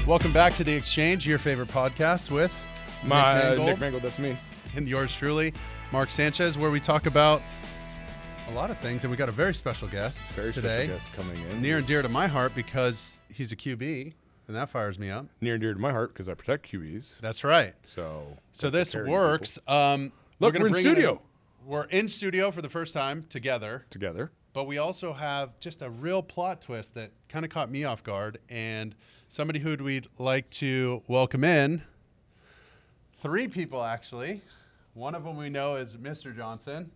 Welcome back to The Exchange, your favorite podcast with Nick Mangold, that's me. And yours truly, Mark Sanchez, where we talk about a lot of things. And we got a very special guest today. Special guest coming in. Near and dear to my heart because he's a QB, and that fires me up. Near and dear to my heart because I protect QBs. That's right. So this works. Look, we're in studio. We're in studio for the first time together. But we also have just a real plot twist that kind of caught me off guard. And somebody who we'd like to welcome in. 3 people, actually. One of them we know is Mr. Johnson.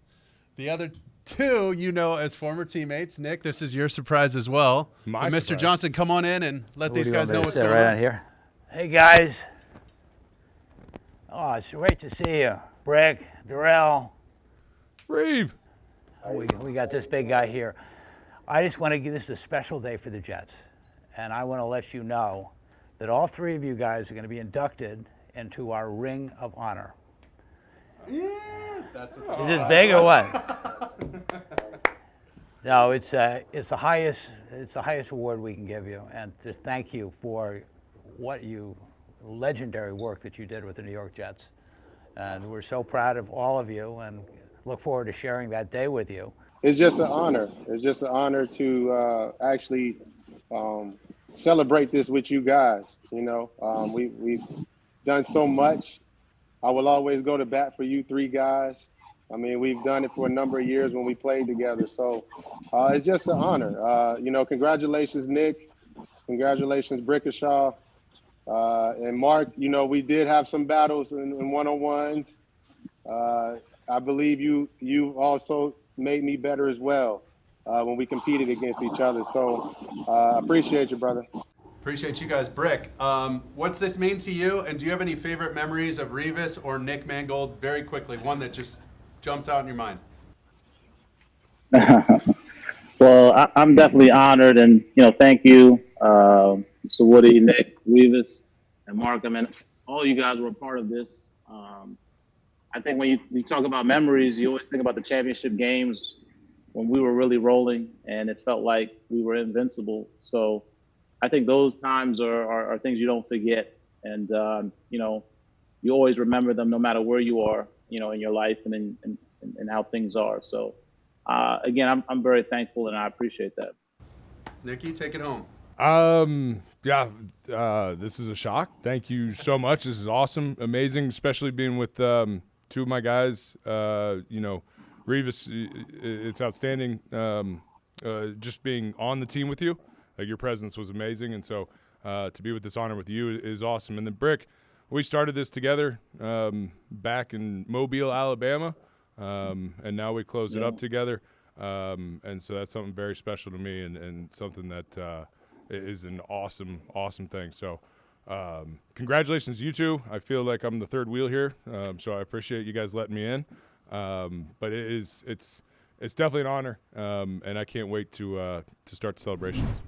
The other 2 you know as former teammates. Nick, this is your surprise as well. Mr. Johnson, come on in and let these guys know what's going on. Right on here. Hey, guys. Oh, it's great to see you. Brick, Darrelle. Reeve. We got this big guy here. I just want to give this a special day for the Jets. And I want to let you know that all 3 of you guys are going to be inducted into our Ring of Honor. Yeah, that's what Is this big or what? No, it's the highest award we can give you, and just thank you for legendary work that you did with the New York Jets. And we're so proud of all of you, and look forward to sharing that day with you. It's just an honor. It's just an honor to actually celebrate this with you guys. You know, we've done so much. I will always go to bat for you 3 guys. I mean, we've done it for a number of years when we played together. So it's just an honor. Congratulations, Nick. Congratulations, Brickashaw. And Mark, we did have some battles in one-on-ones. I believe you also made me better as well when we competed against each other. So appreciate you, brother. Appreciate you guys. Brick, what's this mean to you? And do you have any favorite memories of Revis or Nick Mangold? Very quickly, one that just jumps out in your mind. Well, I'm definitely honored, and thank you, Mr. Woody, Nick, Revis, and Mark. I mean, all you guys were a part of this. I think when you talk about memories, you always think about the championship games when we were really rolling, and it felt like we were invincible. So I think those times are things you don't forget, and you always remember them no matter where you are, in your life and how things are. So again, I'm very thankful, and I appreciate that. Nikki, take it home. This is a shock. Thank you so much. This is awesome, amazing, especially being with 2 of my guys. Revis, it's outstanding. Just being on the team with you, your presence was amazing, and so to be with this honor with you is awesome. And then Brick, we started this together back in Mobile, Alabama, and now we close it up together. And so that's something very special to me, and something that is an awesome thing. So congratulations, you 2. I feel like I'm the 3rd wheel here, so I appreciate you guys letting me in. But it's definitely an honor, and I can't wait to start the celebrations.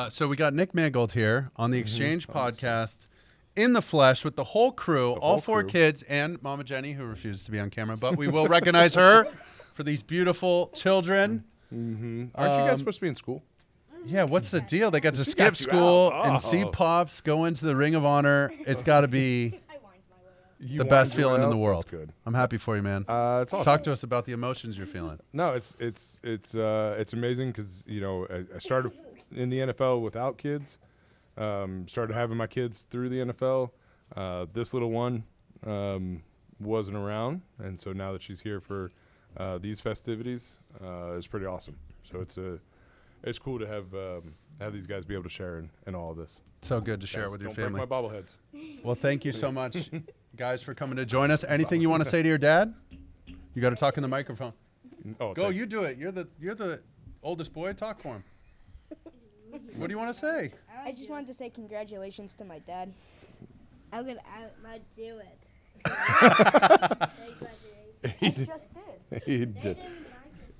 So we got Nick Mangold here on the Exchange podcast in the flesh with the whole crew, all 4 kids, and Mama Jenny, who refuses to be on camera, but we will recognize her for these beautiful children. Mm-hmm. Aren't you guys supposed to be in school? Yeah, what's the deal? They got to skip school and see Pops go into the Ring of Honor. It's got to be the best feeling in the world. That's good. I'm happy for you, man. It's awesome. Talk to us about the emotions you're feeling. No, it's amazing because I started in the NFL without kids. Started having my kids through the NFL. This little one wasn't around, and so now that she's here for these festivities, it's pretty awesome. So it's cool to have these guys be able to share in all of this. So good to share it with your family. Don't break my bobbleheads. Well, thank you so much, guys, for coming to join us. Anything you want to say to your dad? You got to talk in the microphone. Oh, go, you do it. You're the oldest boy. Talk for him. What do you want to say? I just wanted to say congratulations to my dad. I'm gonna do it. He did.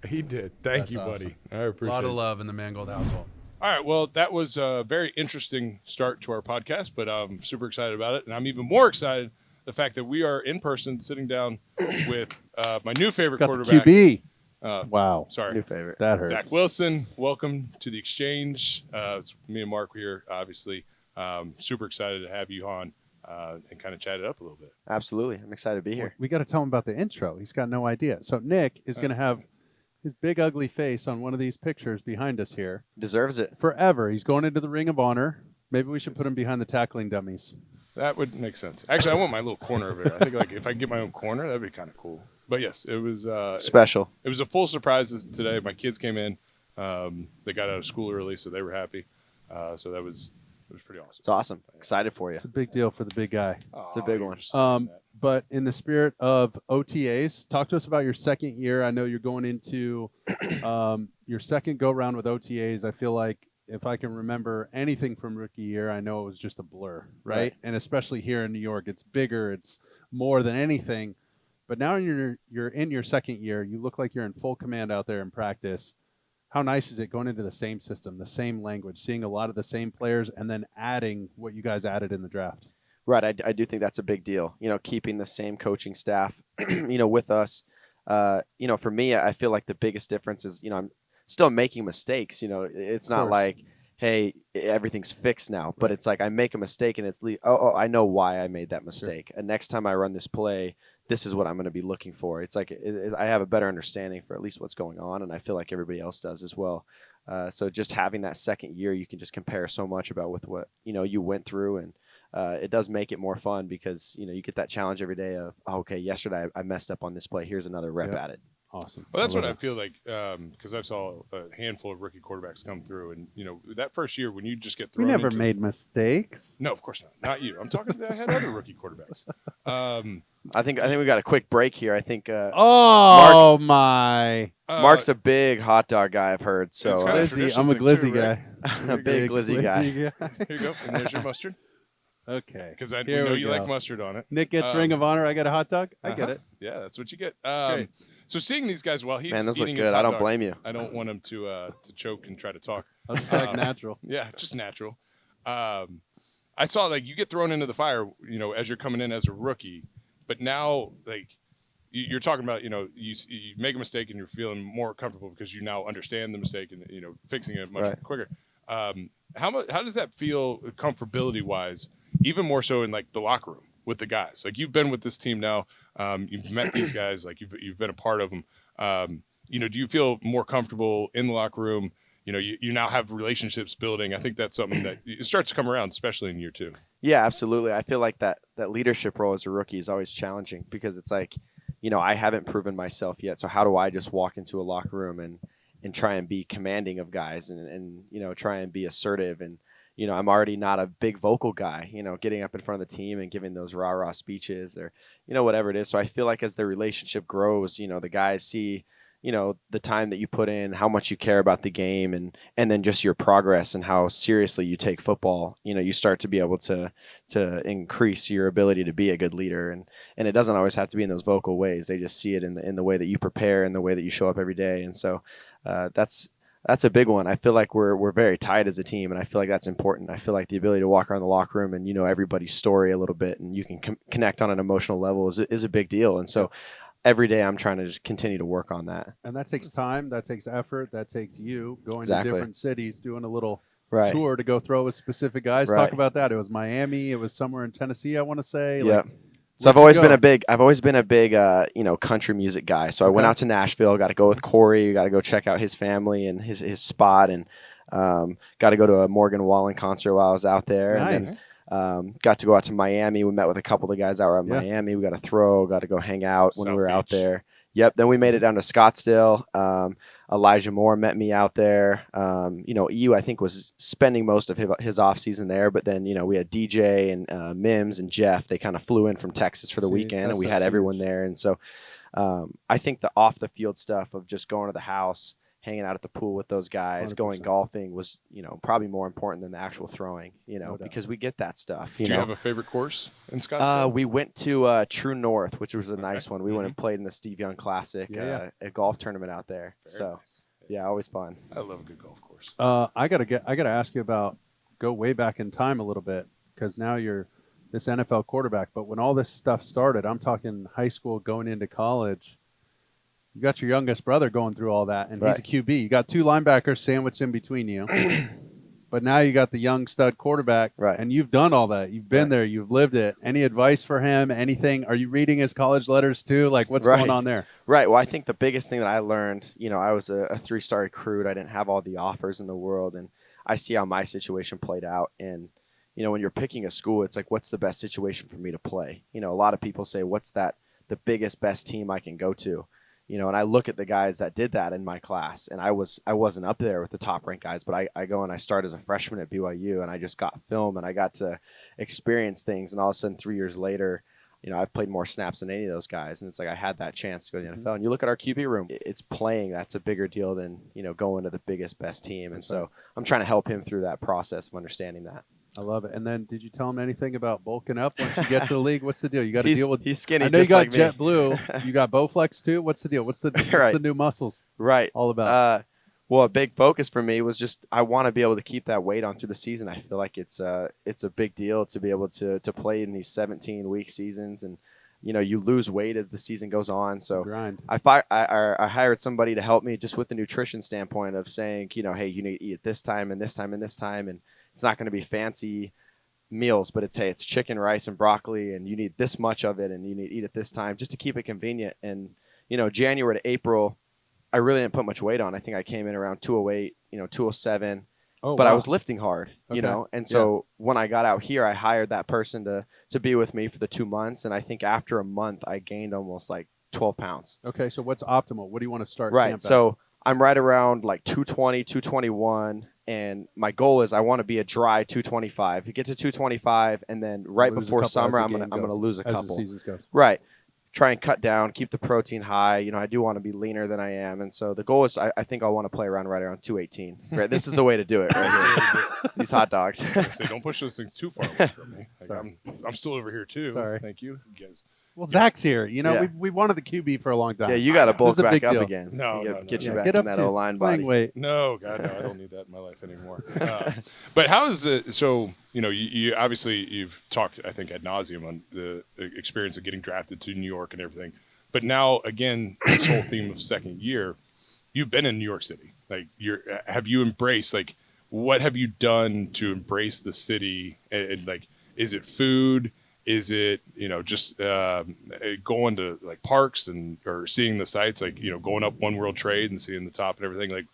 He did. Thank you, buddy. Awesome. I appreciate it. A lot of love in the Mangold household. All right. Well, that was a very interesting start to our podcast, but I'm super excited about it. And I'm even more excited the fact that we are in person sitting down with my new favorite quarterback. QB. Wow. Sorry. New favorite. That hurts. Zach Wilson. Welcome to the Exchange. It's me and Mark here, obviously. Super excited to have you on and kind of chat it up a little bit. Absolutely. I'm excited to be here. We got to tell him about the intro. He's got no idea. So Nick is going to have his big ugly face on one of these pictures behind us here. Deserves it. Forever. He's going into the Ring of Honor. Maybe we should put him behind the tackling dummies. That would make sense. Actually, I want my little corner over here. I think if I can get my own corner, that'd be kind of cool. But yes, it was special. It was a full surprise today. My kids came in. They got out of school early, so they were happy. So it was pretty awesome. It's awesome. Excited for you. It's a big deal for the big guy. It's a big one. But in the spirit of OTAs, talk to us about your second year. I know you're going into your second go-round with OTAs. I feel like if I can remember anything from rookie year, I know it was just a blur, right? And especially here in New York, it's bigger. It's more than anything. But now you're in your second year. You look like you're in full command out there in practice. How nice is it going into the same system, the same language, seeing a lot of the same players, and then adding what you guys added in the draft? Right. I do think that's a big deal, keeping the same coaching staff, with us. For me, I feel like the biggest difference is, I'm still making mistakes. It's not like, hey, everything's fixed now, but it's like I make a mistake and it's, I know why I made that mistake. And next time I run this play, this is what I'm going to be looking for. It's like I have a better understanding for at least what's going on, and I feel like everybody else does as well. So just having that second year, you can just compare so much about with what you went through, and it does make it more fun because you get that challenge every day of okay, yesterday I messed up on this play. Here's another rep at it. Awesome. Well, that's what I feel like because I saw a handful of rookie quarterbacks come through, and that first year when you just get thrown. We never made mistakes. No, of course not. Not you. I'm talking. I had other rookie quarterbacks. I think we got a quick break here. I think. Mark's a big hot dog guy. I've heard. So I'm a glizzy guy. A big glizzy guy. Here you go. And there's your mustard. Okay. Because I know you like mustard on it. Nick gets Ring of Honor. I get a hot dog. I get it. Yeah, that's what you get. Great. So seeing these guys while he's those eating look his good. hot I don't dog, blame you. I don't want him to choke and try to talk. I'll just act natural. Yeah, just natural. I saw you get thrown into the fire, as you're coming in as a rookie, but now you're talking about, you make a mistake and you're feeling more comfortable because you now understand the mistake and fixing it much quicker. How does that feel comfortability wise, even more so in the locker room with the guys? You've been with this team now, you've met these guys, you've been a part of them. Do you feel more comfortable in the locker room? You now have relationships building. I think that's something that it starts to come around, especially in year two. Yeah, absolutely. I feel like that leadership role as a rookie is always challenging because it's like, I haven't proven myself yet. So how do I just walk into a locker room and try and be commanding of guys and try and be assertive and, I'm already not a big vocal guy, getting up in front of the team and giving those rah-rah speeches or, whatever it is. So I feel like as the relationship grows, the guys see, the time that you put in, how much you care about the game and then just your progress and how seriously you take football, you start to be able to increase your ability to be a good leader. And it doesn't always have to be in those vocal ways. They just see it in the way that you prepare and the way that you show up every day. And so that's a big one. I feel like we're very tight as a team, and I feel like that's important. I feel like the ability to walk around the locker room and everybody's story a little bit, and you can connect on an emotional level is a big deal. And so every day I'm trying to just continue to work on that. And that takes time, that takes effort, that takes you going to different cities, doing a little tour to go throw with specific guys. Talk about that. It was Miami. It was somewhere in Tennessee, I want to say. Yeah. So I've always been a big country music guy. So I went out to Nashville, got to go with Corey, got to go check out his family and his spot, and got to go to a Morgan Wallen concert while I was out there. Nice. And then got to go out to Miami. We met with a couple of the guys out in Miami. We got to go hang out when we were out there. Yep. Then we made it down to Scottsdale. Elijah Moore met me out there. EU, I think, was spending most of his offseason there. But then, we had DJ and Mims and Jeff. They kind of flew in from Texas for the weekend, and we had everyone there. And so I think the off-the-field stuff of just going to the house, hanging out at the pool with those guys, 100%. Going golfing was, probably more important than the actual throwing, because we get that stuff. Do you have a favorite course in Scottsdale? We went to True North, which was a nice one. We went and played in the Steve Young Classic, a golf tournament out there. Very nice. Yeah, always fun. I love a good golf course. I gotta ask you about go way back in time a little bit because now you're this NFL quarterback. But when all this stuff started, I'm talking high school going into college. You got your youngest brother going through all that, and he's a QB. You got two linebackers sandwiched in between you. but now you got the young stud quarterback, Right. and you've done all that. You've been there. You've lived it. Any advice for him? Anything? Are you reading his college letters too? Like, what's going on there? Right. Well, I think the biggest thing that I learned, I was a 3-star recruit. I didn't have all the offers in the world, and I see how my situation played out. And, when you're picking a school, it's like, what's the best situation for me to play? A lot of people say, what's the biggest, best team I can go to? And I look at the guys that did that in my class, and I wasn't up there with the top ranked guys, but I go and I start as a freshman at BYU, and I just got film and I got to experience things. And all of a sudden, 3 years later, I've played more snaps than any of those guys. And it's like I had that chance to go to the NFL. And you look at our QB room, it's playing. That's a bigger deal than, going to the biggest, best team. And so I'm trying to help him through that process of understanding that. I love it. And then, did you tell him anything about bulking up once you get to the league? What's the deal? You got to deal with. He's skinny. I know just you got like me. JetBlue. You got Bowflex too. What's the deal? What's the new muscles? Right. All about. Well, a big focus for me was just I want to be able to keep that weight on through the season. I feel like it's a big deal to be able to play in these 17-week seasons, and you lose weight as the season goes on. So Grind. I hired somebody to help me just with the nutrition standpoint of saying, hey, you need to eat at this time and this time and this time, and it's not going to be fancy meals, but it's chicken, rice, and broccoli, and you need this much of it, and you need to eat at this time just to keep it convenient. And January to April, I really didn't put much weight on. I think I came in around 208, 207. Oh, but wow. I was lifting hard, and so when I got out here, I hired that person to be with me for the 2 months, and I think after a month, I gained almost like 12 pounds. Okay, so what's optimal? What do you want to start? Right, camp so at? I'm right around like 220, 221, and my goal is I want to be a dry 225. You get to 225, and then right before summer, I'm gonna lose a couple. As the season goes. Right. Try and cut down, keep the protein high. I do want to be leaner than I am. And so the goal is I think I want to play right around 218. Right. This is the way to do it right here. These hot dogs. Say, don't push those things too far away from me. Like, I'm still over here too. Sorry. Thank you. Guys. Well, Zach's here. Yeah. We wanted the QB for a long time. Yeah, you got to bulk This is a back big up deal. again. No, Get you no. back Get in up that to O-line playing body. weight. No, God, no, I don't need that in my life anymore. But how is it? So, you obviously you've talked, I think, ad nauseum on the experience of getting drafted to New York and everything. But now, again, this whole theme of second year, you've been in New York City. Like, have you embraced, like, what have you done to embrace the city? And like, is it food? Is it, just going to like parks or seeing the sights, like, going up One World Trade and seeing the top and everything? Like,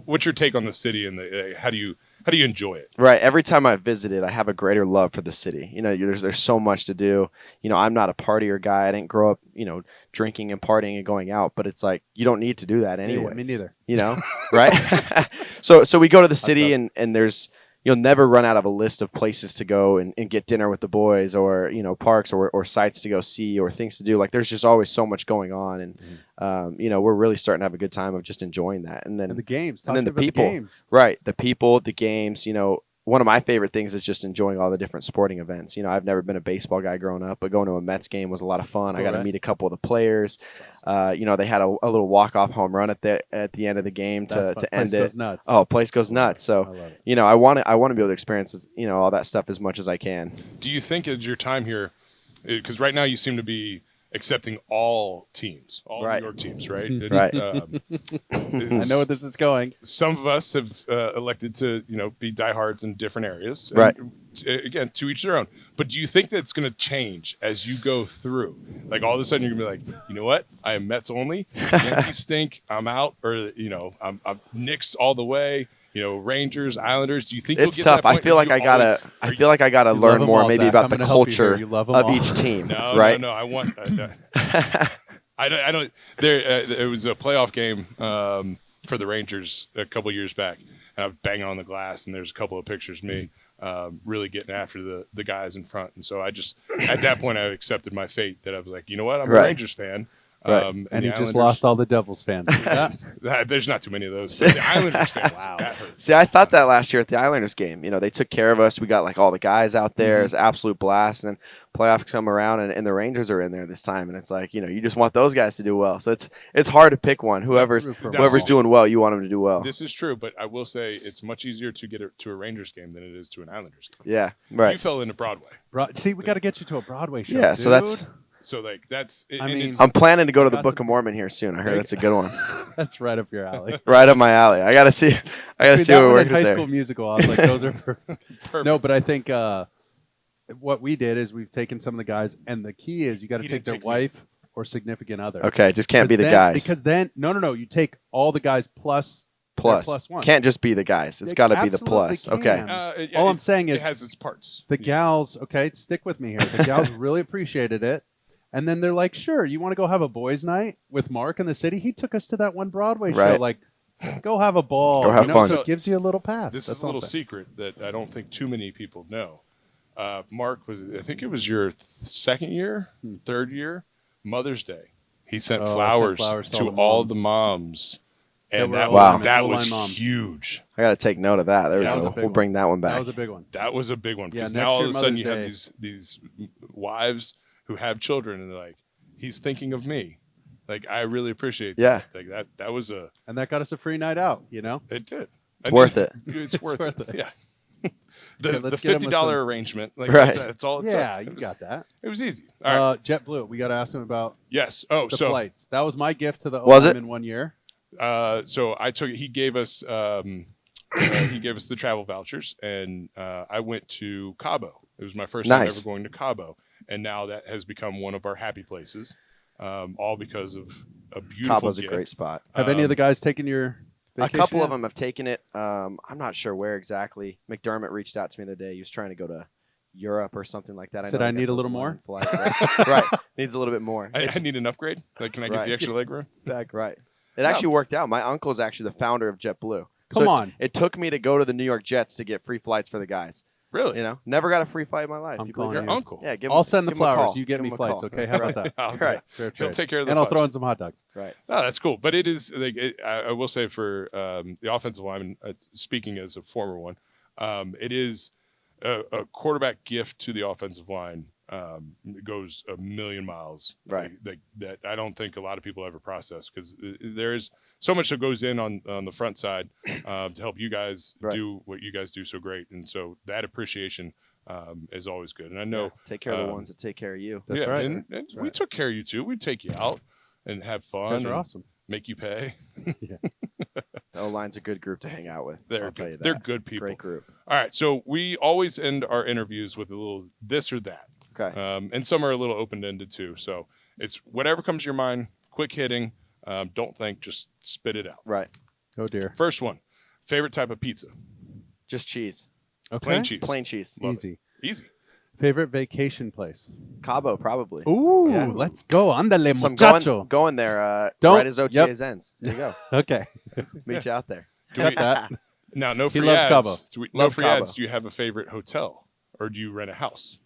what's your take on the city and how do you enjoy it? Right. Every time I visited, I have a greater love for the city. There's so much to do. I'm not a partier guy. I didn't grow up, drinking and partying and going out, but it's like, you don't need to do that anyway. Yeah, me neither. Right. So we go to the city and you'll never run out of a list of places to go and get dinner with the boys or, parks or sites to go see or things to do. Like, there's just always so much going on. And, we're really starting to have a good time of just enjoying that. And then the games. and then the about people, games. right. The people, the games, one of my favorite things is just enjoying all the different sporting events. I've never been a baseball guy growing up, but going to a Mets game was a lot of fun. I got to meet a couple of the players. They had a little walk-off home run at the end of the game to end it. Goes nuts. Oh, place goes nuts. So, I want to be able to experience, all that stuff as much as I can. Do you think as your time here, because right now you seem to be accepting all teams, all Right. New York teams, right? Right. I know where this is going. Some of us have elected to, be diehards in different areas. Right. And, again, to each their own. But do you think that's going to change as you go through? Like, all of a sudden you're going to be like, you know what? I am Mets only. Yankees stink. I'm out. Or, I'm Knicks all the way. Rangers, Islanders. Do you think It's you'll get tough. to that point? I feel like I gotta You learn love 'em more all, maybe Zach. about I'm the gonna help you here. culture You love 'em of all. each team. No, right? No. I want. I don't. There. It was a playoff game for the Rangers a couple years back, and I was banging on the glass, and there's a couple of pictures of me really getting after the guys in front, and so I just at that point I accepted my fate that I was like, you know what, I'm a Rangers fan. Right. And you just lost all the Devils fans. There's not too many of those. The Islanders fans. Wow. That hurts. See, I thought that last year at the Islanders game. They took care of us. We got like all the guys out there. It's an absolute blast. And then playoffs come around, and the Rangers are in there this time. And it's like, you just want those guys to do well. So it's hard to pick one. Whoever's doing well, you want them to do well. This is true, but I will say it's much easier to get to a Rangers game than it is to an Islanders game. Yeah, right. You fell into Broadway. See, we got to get you to a Broadway show. Yeah, dude. so So like that's. I mean, I'm planning to go to the Book of Mormon here soon. I heard that's a good one. That's right up your alley. Right up my alley. I gotta see. I gotta see what we're working High there. School Musical. I was like, those are perfect. No, but I think what we did is we've taken some of the guys, and the key is you got to take their wife or significant other. Okay, just can't be the guys. Because then no, you take all the guys plus one. Can't just be the guys. It's got to be the plus. Can. Okay. All I'm saying is it has its parts. The gals, okay, stick with me here. The gals really appreciated it. And then they're like, sure, you want to go have a boys' night with Mark in the city? He took us to that one Broadway show. Like, go have a ball. Go have fun. So it gives you a little pass. This is a little secret that I don't think too many people know. Mark I think it was your second year, third year, Mother's Day. He sent flowers to all the moms. And that was huge. I got to take note of that. There we go. We'll bring that one back. That was a big one. That was a big one. Because Yeah, now all of a sudden Mother's you have Day. these wives who have children, and they're like, he's thinking of me. Like, I really appreciate that. Like that was a... And that got us a free night out, you know? It did. It's worth it. It's worth it. Yeah. The let's get him with $50 arrangement. Like, right. That's all it's Yeah, you got that. It was easy. All right. JetBlue, we got to ask him about Yes. Oh, the so... flights. That was my gift to the Was it? in 1 year. So I took it. He gave us the travel vouchers, and I went to Cabo. It was my first time ever going to Cabo, and now that has become one of our happy places, all because of a beautiful Cabo's gift. a great spot. Have any of the guys taken your vacation A couple yet? of them have taken it. I'm not sure where exactly. McDermott reached out to me the other day. He was trying to go to Europe or something like that. Said I need a little more? Flights, right? Right. Needs a little bit more. I need an upgrade. Like, can I get the extra leg room? Exactly. Right. It actually worked out. My uncle is actually the founder of JetBlue. Come on. It took me to go to the New York Jets to get free flights for the guys. Really? You know, never got a free flight in my life. I'm People calling are you. great. Uncle. Yeah, I'll send the give him a flowers. call. You get Give me him a flights, call. okay? How about that? Right. Fair He'll trade. take care of the And I'll throw in fuss. some hot dogs. Right. Oh, that's cool. But it is like I will say for the offensive lineman, speaking as a former one, it is a quarterback gift to the offensive line. It goes a million miles. Right. Like that I don't think a lot of people ever process, because there is so much that goes in on the front side to help you guys do what you guys do so great, and so that appreciation is always good. And I know Take care of the ones that take care of you. That's right. And we took care of you too. We'd take you out and have fun. Guys are and awesome. Make you pay. The O-line's a good group to hang out with. They're I'll tell you good. that. They're good people. Great group. All right, so we always end our interviews with a little this or that. Okay. And some are a little open-ended too. So it's whatever comes to your mind, quick hitting. Don't think, just spit it out. Right. Oh, dear. First one, favorite type of pizza? Just cheese. Okay. Plain cheese. Plain cheese. Love Easy. it. Easy. Favorite vacation place? Cabo, probably. Ooh, Yeah. let's go. Ándale, So I'm muchacho. going there Don't- right as OTAs ends. There you go. Okay. Meet you out there. Do we, that. now, no free loves ads. Cabo. No Loves free Cabo. ads. Do you have a favorite hotel, or do you rent a house?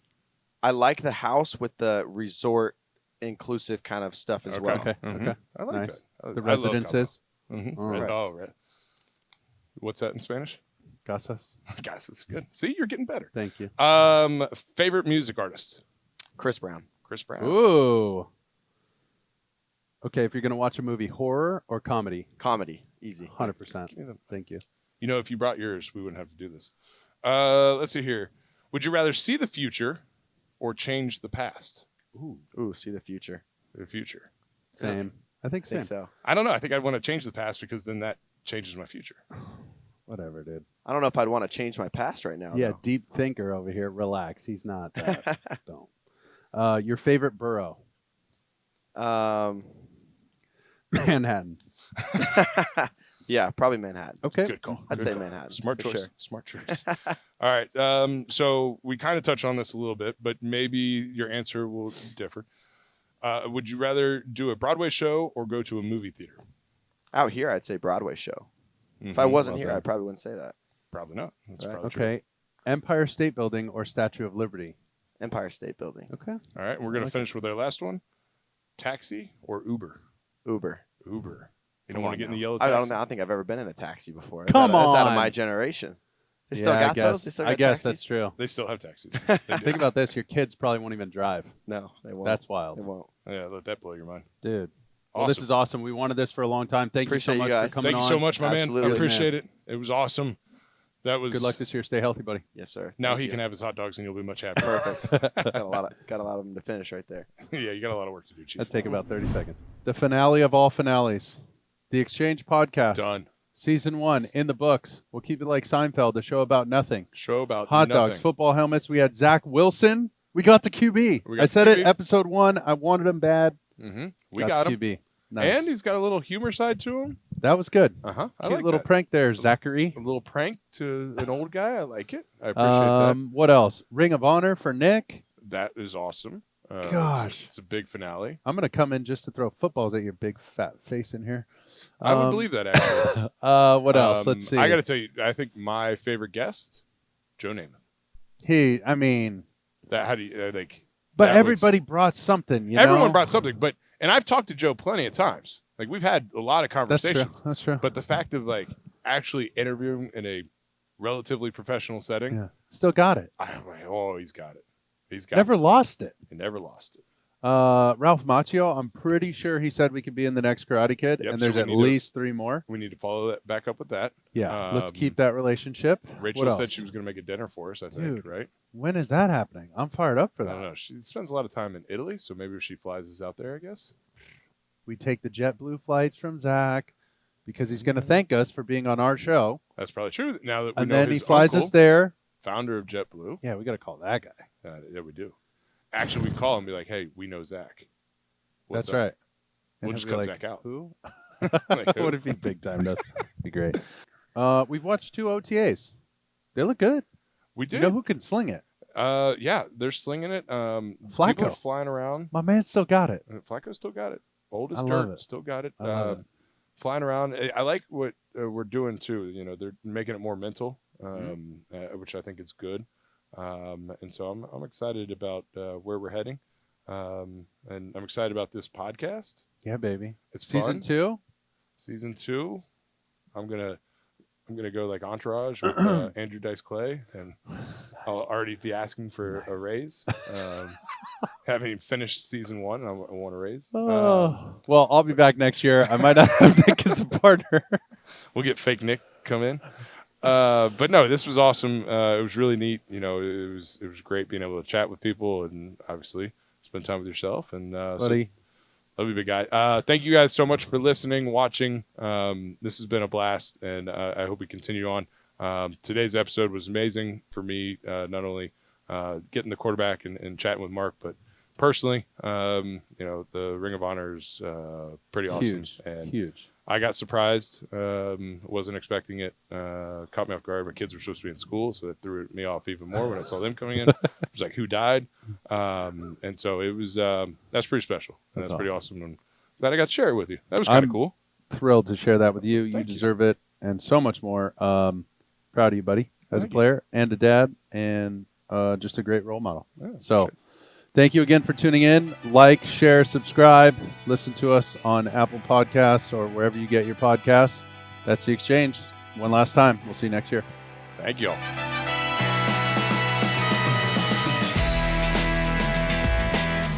I like the house with the resort inclusive kind of stuff as well. Okay. Mhm. Okay. I like Nice. that. The I love Cabo. residences. Mhm. All Right. right. Oh, right. What's that in Spanish? Casas. Guys, it's good. See, you're getting better. Thank you. Favorite music artist? Chris Brown. Chris Brown. Ooh. Okay, if you're going to watch a movie, horror or comedy? Comedy. Easy. 100%. Give me them. Thank you. You know, if you brought yours, we wouldn't have to do this. Let's see here. Would you rather see the future or change the past? Ooh, see the future. The future. Same. I think I same. think so. I don't know. I think I'd want to change the past, because then that changes my future. Whatever, dude. I don't know if I'd want to change my past right now. Yeah, though. deep thinker over here. Relax. He's not that. Don't. Your favorite borough? Manhattan. Yeah, probably Manhattan. Okay. Good call. I'd Good say call. Manhattan. Smart for choice. sure. Smart choice. All right. So we kind of touched on this a little bit, but maybe your answer will differ. Would you rather do a Broadway show or go to a movie theater? Out here, I'd say Broadway show. If I Mhm. wasn't well here, done. I probably wouldn't say that. Probably not. That's Right. probably true. Okay. Empire State Building or Statue of Liberty? Empire State Building. Okay. All right. We're going to finish with our last one. Taxi or Uber? Uber. Uber. You don't Come want on to get in now. the yellow I taxi? don't think I've ever been in a taxi before. Come That's out of on. my generation. They still Yeah, got I guess. those? They still I got guess taxis? that's true. They still have taxis. They do. Think about this. Your kids probably won't even drive. No, they won't. That's wild. They won't. Yeah, let that blow your mind. Dude. Well, this Awesome. is awesome. We wanted this for a long time. Thank Appreciate you so you much guys. for coming Thank on. you so much, my man. I Absolutely. appreciate it. It was awesome. That was Good luck this year. Stay healthy, buddy. Yes, sir. Now Thank he you. can have his hot dogs, and you'll be much happier. Perfect. got a lot of them to finish right there. Yeah, you got a lot of work to do, Chief. That'd take about 30 seconds. The finale of all finales. The Exchange Podcast. Done. Season 1 in the books. We'll keep it like Seinfeld, a show about nothing. Show about Hot nothing. dogs, football helmets. We had Zach Wilson. We got the QB. I said it episode 1. I wanted him bad. Mm-hmm. We got him. QB. Nice. And he's got a little humor side to him. That was good. Uh-huh. Cute little prank there, Zachary. A little prank to an old guy. I like it. I appreciate that. What else? Ring of Honor for Nick. That is awesome. Gosh. It's a big finale. I'm going to come in just to throw footballs at your big fat face in here. I would believe that, actually. What else? Let's see. I got to tell you, I think my favorite guest, Joe Namath. I mean. How do you, like. But everybody brought something, you know? Everyone brought something. And I've talked to Joe plenty of times. Like, we've had a lot of conversations. That's true. But the fact of, like, actually interviewing in a relatively professional setting. Yeah. Still got it. He's got it. He's got Never lost it. He never lost it. Ralph Macchio, I'm pretty sure he said we could be in the next Karate Kid, Yep, and so there's we at need to- least 3 more. We need to follow that back up with that. Yeah, let's keep that relationship. Rachel What said else? she was going to make a dinner for us, I think, Dude, right? When is that happening? I'm fired up for I that. don't know. She spends a lot of time in Italy, so maybe if she flies us out there, I guess. We take the JetBlue flights from Zach because he's going to thank us for being on our show. That's probably true. Now that we And know then he his flies uncle, us there. founder of JetBlue. Yeah, we got to call that guy. Yeah, we do. Actually, we can call him and be like, hey, we know Zach. What's That's up? right. We'll And just he'll cut be like, Zach out. Who? Like, who? What if he big timed us? Be great. We've watched 2 OTAs. They look good. We did. You know who can sling it? Yeah, they're slinging it. People are Flacco. flying around. My man still got it. Flacco still got it. Old as I love dirt, it. still got it. I love it. Flying around. I like what we're doing too. You know, they're making it more mental, which I think is good. And so I'm excited about where we're heading, and I'm excited about this podcast. Yeah, baby. It's Season fun. 2. Season 2. I'm gonna go like Entourage with Andrew Dice Clay, and I'll already be asking for a raise. Haven't even finished season 1, and I want a raise. Well, I'll be back next year. I might not have Nick as a partner. We'll get fake Nick come in. But no, this was awesome. It was really neat. You know, it was great being able to chat with people and obviously spend time with yourself. And Buddy. Love you, big guy. Thank you guys so much for listening, watching. This has been a blast, and I hope we continue on. Today's episode was amazing for me, not only getting the quarterback and chatting with Mark, but personally, you know, the Ring of Honor is pretty awesome. Huge. I got surprised. Wasn't expecting it. Caught me off guard. My kids were supposed to be in school, so that threw me off even more when I saw them coming in. It was like, who died? And so it was. That's pretty special. And that's pretty awesome. And glad I got to share it with you. That was kind of cool. Thrilled to share that with you. Thank You deserve it, and so much more. Proud of you, buddy, as a player and a dad, and just a great role model. Yeah, so. Thank you again for tuning in. Like, share, subscribe. Listen to us on Apple Podcasts or wherever you get your podcasts. That's The Exchange. One last time. We'll see you next year. Thank you all.